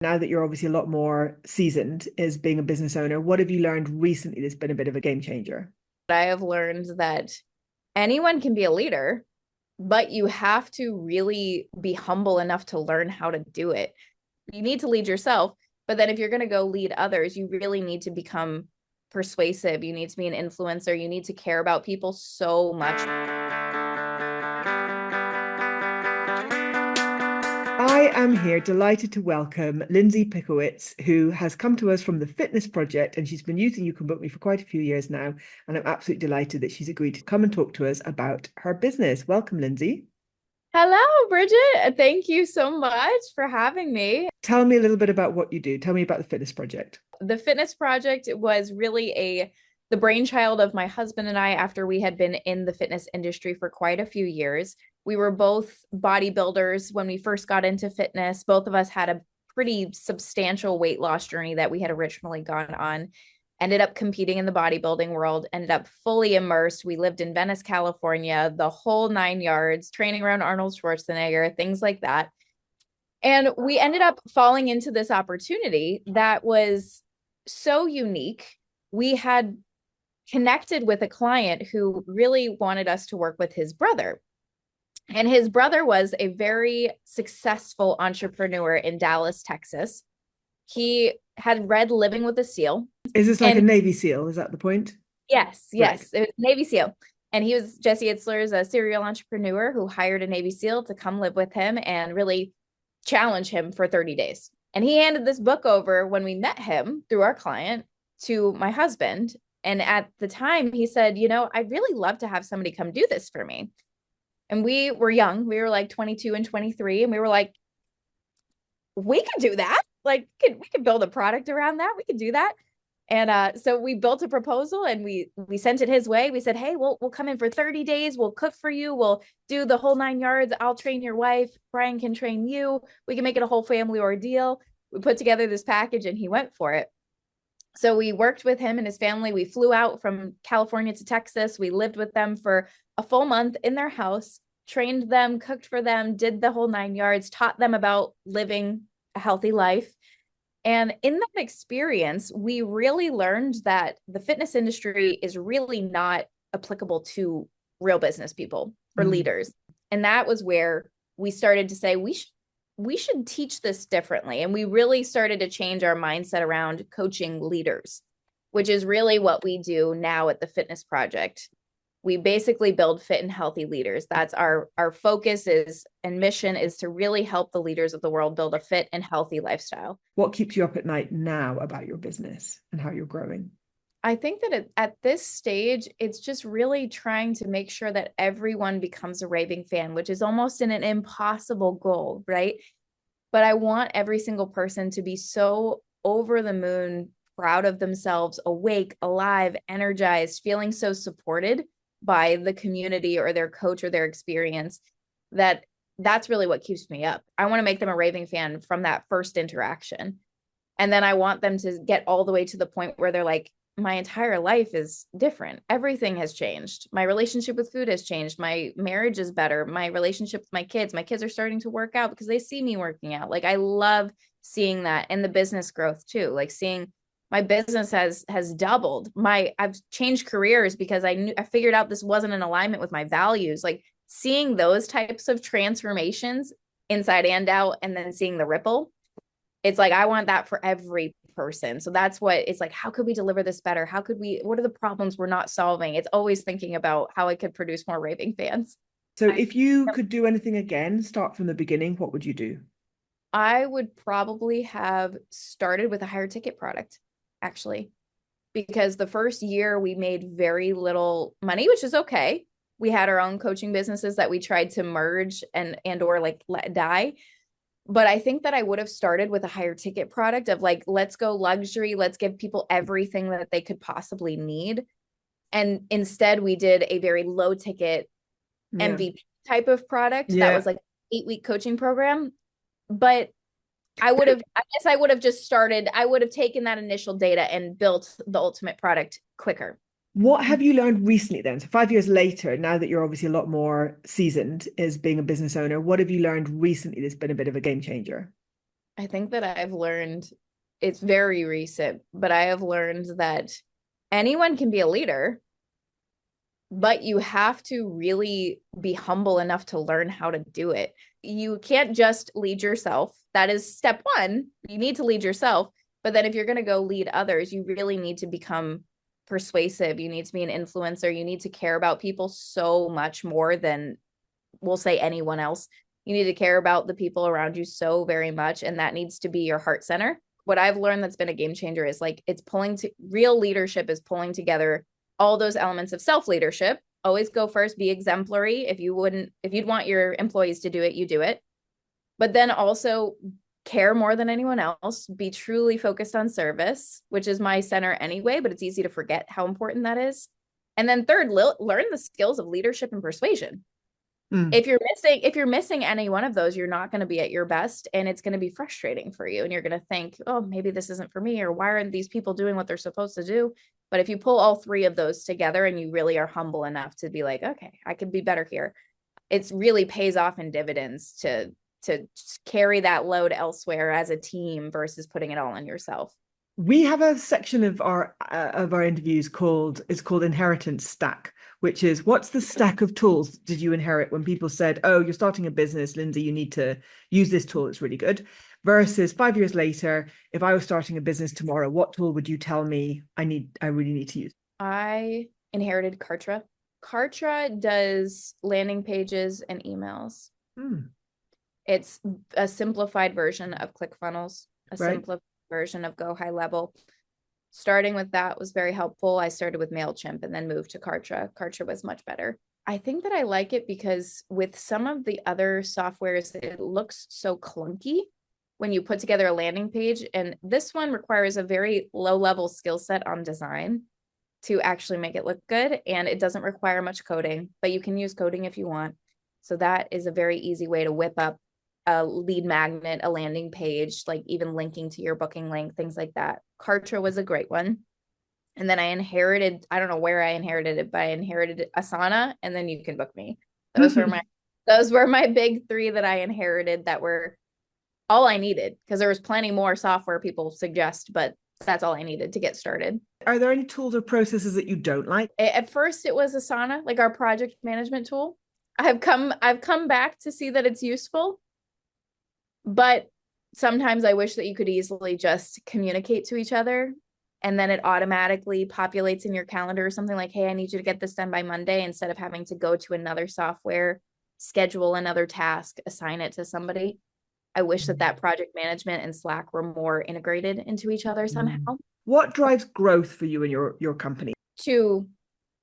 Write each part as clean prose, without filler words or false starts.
Now that you're obviously a lot more seasoned as being a business owner, what have you learned recently that's been a bit of a game changer? I have learned that anyone can be a leader, but you have to really be humble enough to learn how to do it. You need to lead yourself, but then if you're going to go lead others, you really need to become persuasive. You need to be an influencer. You need to care about people so much. I am here delighted to welcome Lindsay Pikowitz, who has come to us from the Fitness Project, and she's been using YouCanBookMe for quite a few years now. And I'm absolutely delighted that she's agreed to come and talk to us about her business. Welcome, Lindsay. Hello, Bridget. Thank you so much for having me. Tell me a little bit about what you do. Tell me about the Fitness Project. The Fitness Project was really the brainchild of my husband and I after we had been in the fitness industry for quite a few years. We were both bodybuilders when we first got into fitness. Both of us had a pretty substantial weight loss journey that we had originally gone on. Ended up competing in the bodybuilding world, ended up fully immersed. We lived in Venice, California, the whole 9 yards, training around Arnold Schwarzenegger, things like that. And we ended up falling into this opportunity that was so unique. We had connected with a client who really wanted us to work with his brother. And his brother was a very successful entrepreneur in Dallas, Texas. He had read Living with a Seal. Is this like a Navy SEAL? Is that the point? Yes, Right. yes. It was Navy SEAL. And he was Jesse Itzler's a serial entrepreneur who hired a Navy SEAL to come live with him and really challenge him for 30 days. And he handed this book over when we met him through our client to my husband. And at the time, he said, I'd really love to have somebody come do this for me. And we were young. We were like 22 and 23. And we were like, we could do that. Like, we could build a product around that. We could do that. And so we built a proposal and we sent it his way. We said, hey, we'll come in for 30 days. We'll cook for you. We'll do the whole 9 yards. I'll train your wife. Brian can train you. We can make it a whole family ordeal. We put together this package and he went for it. So we worked with him and his family. We flew out from California to Texas. We lived with them for a full month in their house, trained them, cooked for them, did the whole 9 yards, taught them about living a healthy life. And in that experience, we really learned that the fitness industry is really not applicable to real business people or leaders. And that was where we started to say, we should teach this differently. And we really started to change our mindset around coaching leaders, which is really what we do now at the Fitness Project. We basically build fit and healthy leaders. That's our focus is and mission is to really help the leaders of the world build a fit and healthy lifestyle. What keeps you up at night now about your business and how you're growing? I think that at this stage, it's just really trying to make sure that everyone becomes a raving fan, which is almost an impossible goal, right? But I want every single person to be so over the moon, proud of themselves, awake, alive, energized, feeling so supported by the community or their coach or their experience that's really what keeps me up. I want to make them a raving fan from that first interaction. And then I want them to get all the way to the point where they're like, my entire life is different. Everything has changed. My relationship with food has changed. My marriage is better. My relationship with my kids are starting to work out because they see me working out. Like I love seeing that, and the business growth too. Like seeing my business has doubled. I've changed careers because I figured out this wasn't in alignment with my values. Like seeing those types of transformations inside and out, and then seeing the ripple. It's like, I want that for every person. So that's what it's like. How could we deliver this better? What are the problems we're not solving? It's always thinking about how I could produce more raving fans. So if you could do anything again, start from the beginning, what would you do? I would probably have started with a higher ticket product, actually, because the first year we made very little money, which is okay. We had our own coaching businesses that we tried to merge and or like let die. But I think that I would have started with a higher ticket product of like, let's go luxury. Let's give people everything that they could possibly need. And instead we did a very low ticket MVP type of product that was like 8-week coaching program. But I guess I would have just started, I would have taken that initial data and built the ultimate product quicker. What have you learned recently then? So 5 years later, now that you're obviously a lot more seasoned as being a business owner, what have you learned recently that's been a bit of a game changer? I think that I've learned, it's very recent, but I have learned that anyone can be a leader, but you have to really be humble enough to learn how to do it. You can't just lead yourself. That is step one. You need to lead yourself. But then if you're going to go lead others, you really need to become persuasive. You need to be an influencer. You need to care about people so much more than, we'll say, anyone else. You need to care about the people around you so very much. And that needs to be your heart center. What I've learned that's been a game changer is like, it's pulling to real leadership is pulling together all those elements of self-leadership. Always go first, be exemplary. If you'd want your employees to do it, you do it. But then also care more than anyone else, be truly focused on service, which is my center anyway, but it's easy to forget how important that is. And then third, learn the skills of leadership and persuasion. If you're missing any one of those, you're not going to be at your best, and it's going to be frustrating for you. And you're going to think, oh, maybe this isn't for me, or why aren't these people doing what they're supposed to do? But if you pull all three of those together and you really are humble enough to be like, okay, I could be better here, it really pays off in dividends to carry that load elsewhere as a team versus putting it all on yourself. We have a section of our interviews called inheritance stack, which is, what's the stack of tools did you inherit when people said, oh, you're starting a business, Lindsay, you need to use this tool, it's really good, versus 5 years later, if I was starting a business tomorrow, what tool would you tell me I really need to use? I inherited Kartra. Kartra does landing pages and emails. It's a simplified version of ClickFunnels, simplified version of Go High Level. Starting with that was very helpful. I started with MailChimp and then moved to Kartra. Kartra was much better. I think that I like it because with some of the other softwares, it looks so clunky when you put together a landing page. And this one requires a very low-level skill set on design to actually make it look good. And it doesn't require much coding, but you can use coding if you want. So that is a very easy way to whip up a lead magnet, a landing page, like even linking to your booking link, things like that. Kartra was a great one. And then I inherited, I don't know where I inherited it, but I inherited Asana and then YouCanBookMe. Those were my big three that I inherited that were all I needed, because there was plenty more software people suggest, but that's all I needed to get started. Are there any tools or processes that you don't like? At first it was Asana, like our project management tool. I've come back to see that it's useful. But sometimes I wish that you could easily just communicate to each other, and then it automatically populates in your calendar or something like, hey, I need you to get this done by Monday, instead of having to go to another software, schedule another task, assign it to somebody. I wish that project management and Slack were more integrated into each other somehow. What drives growth for you and your company? Two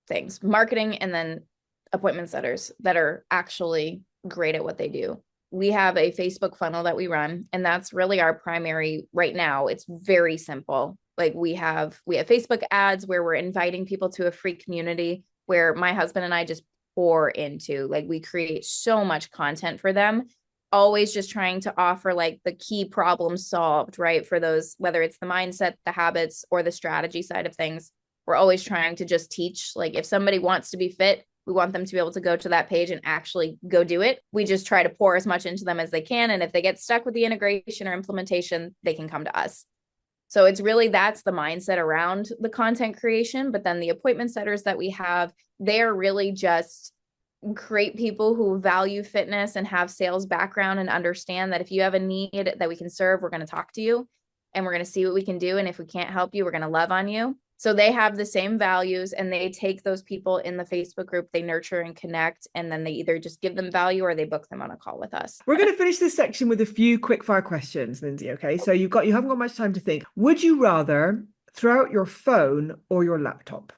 things: marketing and then appointment setters that are actually great at what they do. We have a Facebook funnel that we run, and that's really our primary right now. It's very simple. Like we have Facebook ads where we're inviting people to a free community where my husband and I just pour into. Like we create so much content for them, always just trying to offer like the key problems solved, right? For those, whether it's the mindset, the habits, or the strategy side of things, we're always trying to just teach. Like if somebody wants to be fit, we want them to be able to go to that page and actually go do it. We just try to pour as much into them as they can. And if they get stuck with the integration or implementation, they can come to us. So it's really, that's the mindset around the content creation. But then the appointment setters that we have, they're really just great people who value fitness and have sales background and understand that if you have a need that we can serve, we're going to talk to you and we're going to see what we can do. And if we can't help you, we're going to love on you. So they have the same values, and they take those people in the Facebook group, they nurture and connect, and then they either just give them value or they book them on a call with us. We're going to finish this section with a few quick fire questions, Lindsay. Okay. So you haven't got much time to think. Would you rather throw out your phone or your laptop?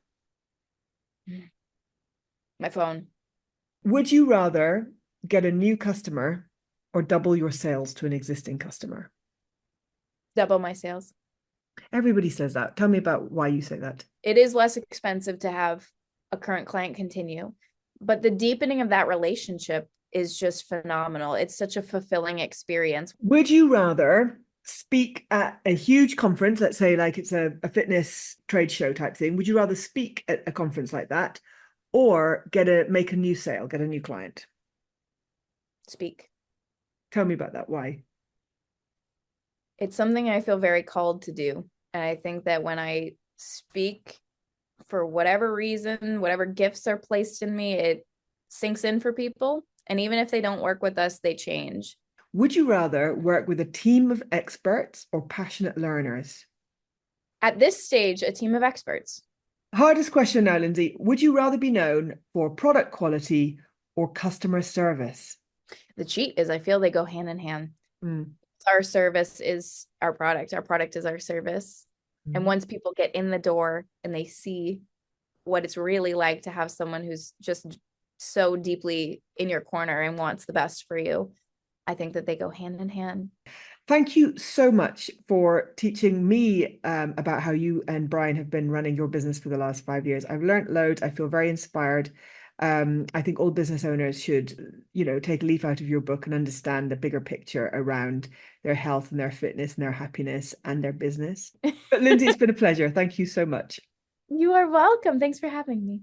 My phone. Would you rather get a new customer or double your sales to an existing customer? Double my sales. Everybody says that. Tell me about why you say that. It is less expensive to have a current client continue, but the deepening of that relationship is just phenomenal. It's such a fulfilling experience. Would you rather speak at a huge conference, let's say like it's a fitness trade show type thing? Would you rather speak at a conference like that or make a new sale, get a new client? Speak. Tell me about that. Why? It's something I feel very called to do. And I think that when I speak, for whatever reason, whatever gifts are placed in me, it sinks in for people. And even if they don't work with us, they change. Would you rather work with a team of experts or passionate learners? At this stage, a team of experts. Hardest question now, Lindsay. Would you rather be known for product quality or customer service? The cheat is I feel they go hand in hand. Mm. Our service is our product is our service. And once people get in the door and they see what it's really like to have someone who's just so deeply in your corner and wants the best for you, I think that they go hand in hand. Thank you so much for teaching me about how you and Brian have been running your business for the last 5 years. I've learned loads. I feel very inspired. I think all business owners should, take a leaf out of your book and understand the bigger picture around their health and their fitness and their happiness and their business. But Lindsay, it's been a pleasure. Thank you so much. You are welcome. Thanks for having me.